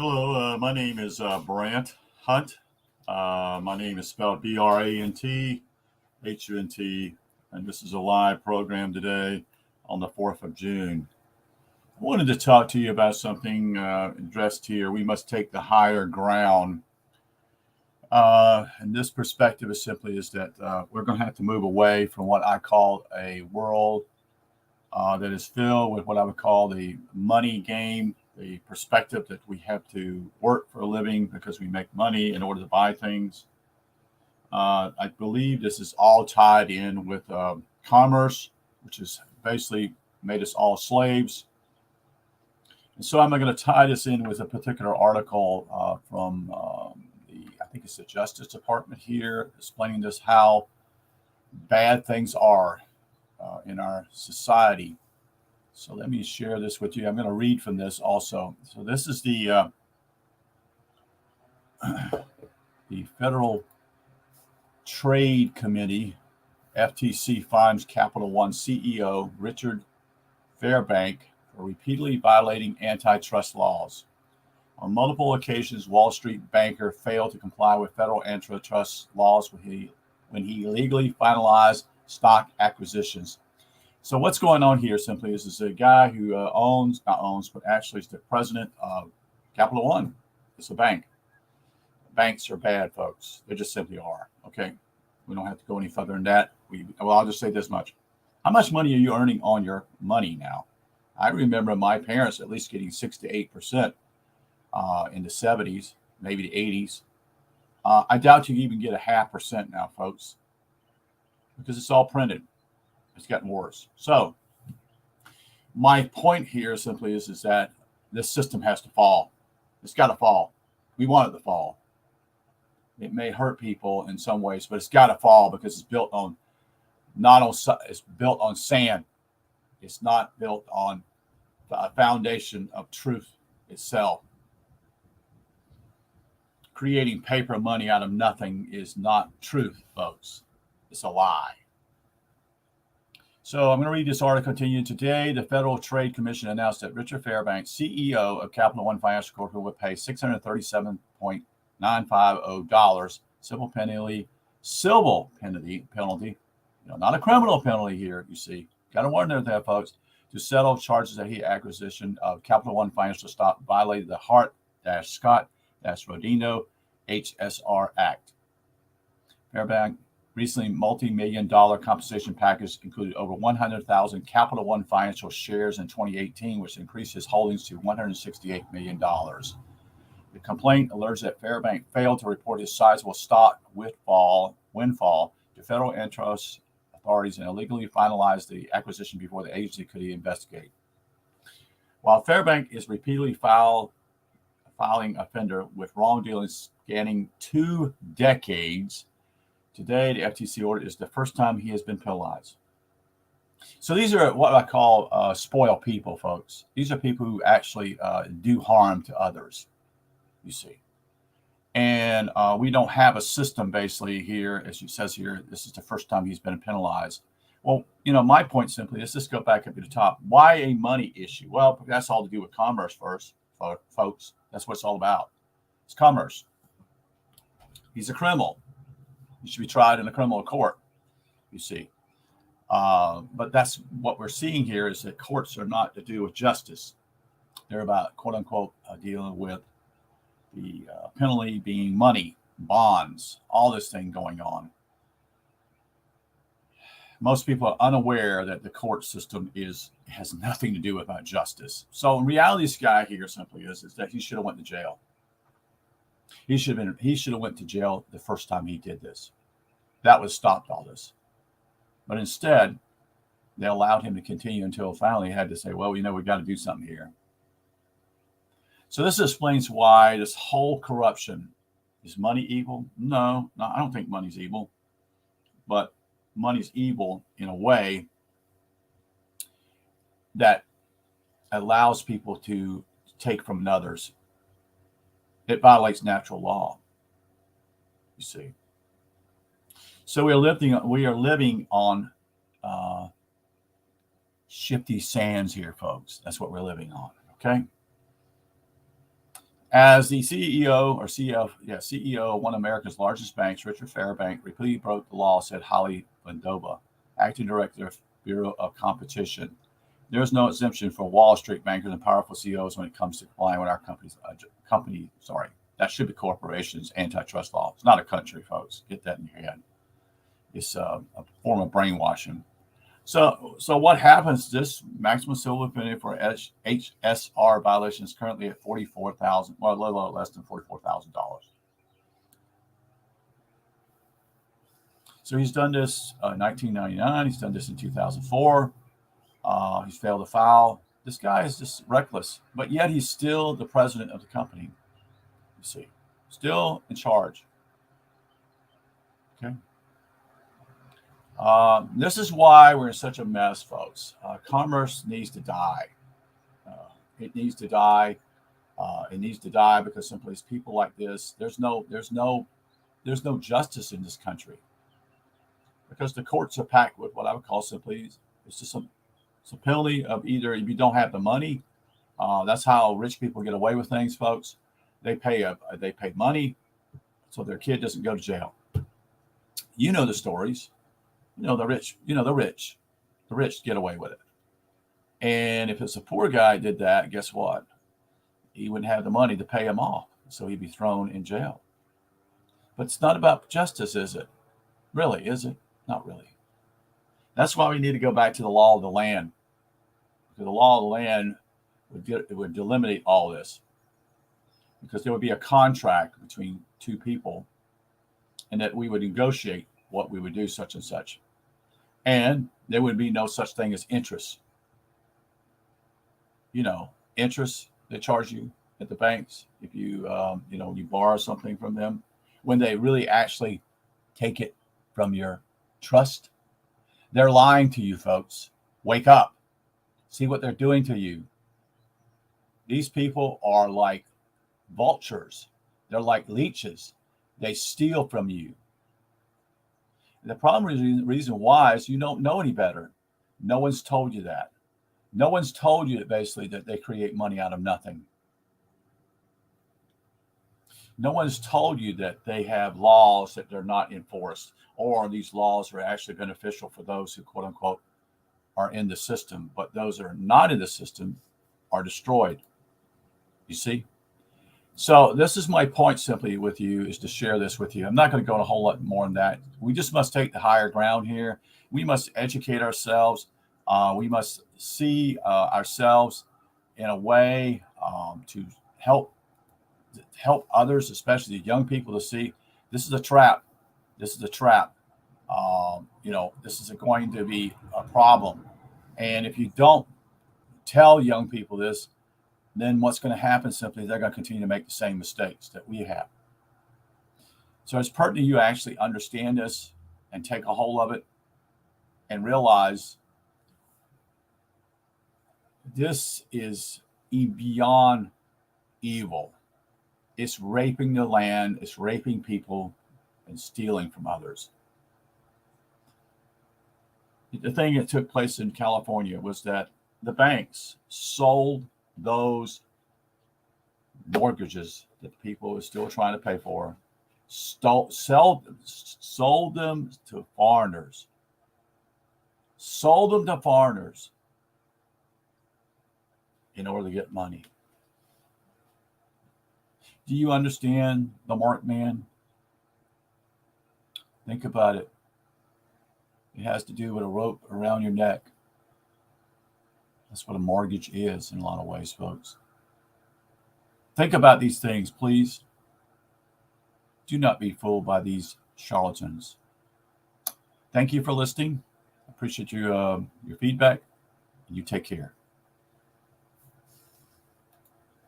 Hello, my name is Brant Hunt. My name is spelled BRANTHUNT, and this is a live program today on the 4th of June. I wanted to talk to you about something addressed here. We must take the higher ground. And this perspective is simply is that we're going to have to move away from what I call a world that is filled with what I would call the money game, the perspective that we have to work for a living because we make money in order to buy things. I believe this is all tied in with commerce, which has basically made us all slaves. And so I'm going to tie this in with a particular article from I think it's the Justice Department here, explaining this how bad things are in our society. So let me share this with you. I'm going to read from this also. So this is the Federal Trade Committee. FTC finds Capital One CEO Richard Fairbank for repeatedly violating antitrust laws. On multiple occasions, Wall Street banker failed to comply with federal antitrust laws when he illegally finalized stock acquisitions. So what's going on here simply is a guy who but actually is the president of Capital One. It's a bank. Banks are bad, folks. They just simply are. Okay, we don't have to go any further than that. I'll just say this much: how much money are you earning on your money now? I remember my parents at least getting 6 to 8% in the 70s, maybe the 80s. I doubt you can even get a 0.5% now, folks, because it's all printed. It's gotten worse. So my point here simply is that this system has to fall. It's got to fall. We want it to fall. It may hurt people in some ways, but it's got to fall because it's built on it's built on sand. It's not built on the foundation of truth itself. Creating paper money out of nothing is not truth, folks. It's a lie. So I'm going to read this article continuing. Today, the Federal Trade Commission announced that Richard Fairbank, CEO of Capital One Financial Corp, will pay $637.950 civil penalty, not a criminal penalty here, you see. Got to warn there, folks, to settle charges that he acquisition of Capital One Financial stock violated the Hart-Scott-Rodino HSR Act. Fairbank recently multi-million-dollar compensation package included over 100,000 Capital One Financial shares in 2018, which increased his holdings to $168 million. The complaint alleged that Fairbank failed to report his sizable stock windfall to federal antitrust authorities and illegally finalized the acquisition before the agency could investigate. While Fairbank is repeatedly filing offender with wrongdoing spanning 2 decades, today, the FTC order is the first time he has been penalized. So these are what I call spoiled people, folks. These are people who actually do harm to others, you see. And we don't have a system basically here, as it says here, this is the first time he's been penalized. Well, my point simply is, let's go back up to the top. Why a money issue? Well, that's all to do with commerce first, folks. That's what it's all about. It's commerce. He's a criminal. He should be tried in a criminal court, you see. But that's what we're seeing here is that courts are not to do with justice. They're about, quote unquote, dealing with the penalty being money, bonds, all this thing going on. Most people are unaware that the court system has nothing to do with justice. So in reality, this guy here simply is that he should have went to jail. He should have went to jail the first time he did this. That would have stopped all this. But instead, they allowed him to continue until finally he had to say, well, we got to do something here. So this explains why this whole corruption, is money evil? No, I don't think money's evil. But money's evil in a way that allows people to take from others. It violates natural law, you see. So we are living on shifty sands here, folks. That's what we're living on, okay? As the CEO of one of America's largest banks, Richard Fairbank, repeatedly broke the law, said Holly Vandoba, acting director of Bureau of Competition. There is no exemption for Wall Street bankers and powerful CEOs when it comes to complying with our that should be corporations, antitrust law. It's not a country, folks. Get that in your head. It's a form of brainwashing. So what happens? This maximum civil penalty for HSR violation is currently at $44,000, well, a little less than $44,000. So he's done this in 1999. He's done this in 2004. He's failed to file. This guy is just reckless, but yet he's still the president of the company. You see, still in charge. Okay. This is why we're in such a mess, folks. Commerce needs to die. It needs to die. It needs to die because simply it's people like this. There's no justice in this country because the courts are packed with what I would call simply it's just it's a penalty of either if you don't have the money. That's how rich people get away with things, folks. They pay money so their kid doesn't go to jail. You know the stories. The rich. The rich get away with it. And if it's a poor guy did that, guess what? He wouldn't have the money to pay him off, so he'd be thrown in jail. But it's not about justice, is it? Really, is it? Not really. That's why we need to go back to the law of the land. Because the law of the land would eliminate all this. Because there would be a contract between two people, and that we would negotiate what we would do, such and such. And there would be no such thing as interest. Interest they charge you at the banks if you you borrow something from them when they really actually take it from your trust. They're lying to you, folks. Wake up. See what they're doing to you. These people are like vultures. They're like leeches. They steal from you. And the problem is the reason why is you don't know any better. No one's told you that. No one's told you that basically that they create money out of nothing. No one's told you that they have laws that they're not enforced, or these laws are actually beneficial for those who, quote unquote, are in the system, but those that are not in the system are destroyed. You see? So this is my point simply with you, is to share this with you. I'm not going to go in a whole lot more than that. We just must take the higher ground here. We must educate ourselves. We must see ourselves in a way to help others, especially the young people, to see this is a trap. This is a trap. This is going to be a problem. And if you don't tell young people this, then what's going to happen simply, they're going to continue to make the same mistakes that we have. So it's pertinent you actually understand this and take a hold of it and realize this is beyond evil. It's raping the land, it's raping people, and stealing from others. The thing that took place in California was that the banks sold those mortgages that people are still trying to pay for, sold them to foreigners. Sold them to foreigners in order to get money. Do you understand the marked man? Think about it. It has to do with a rope around your neck. That's what a mortgage is in a lot of ways, folks. Think about these things, please. Do not be fooled by these charlatans. Thank you for listening. I appreciate your feedback. You take care.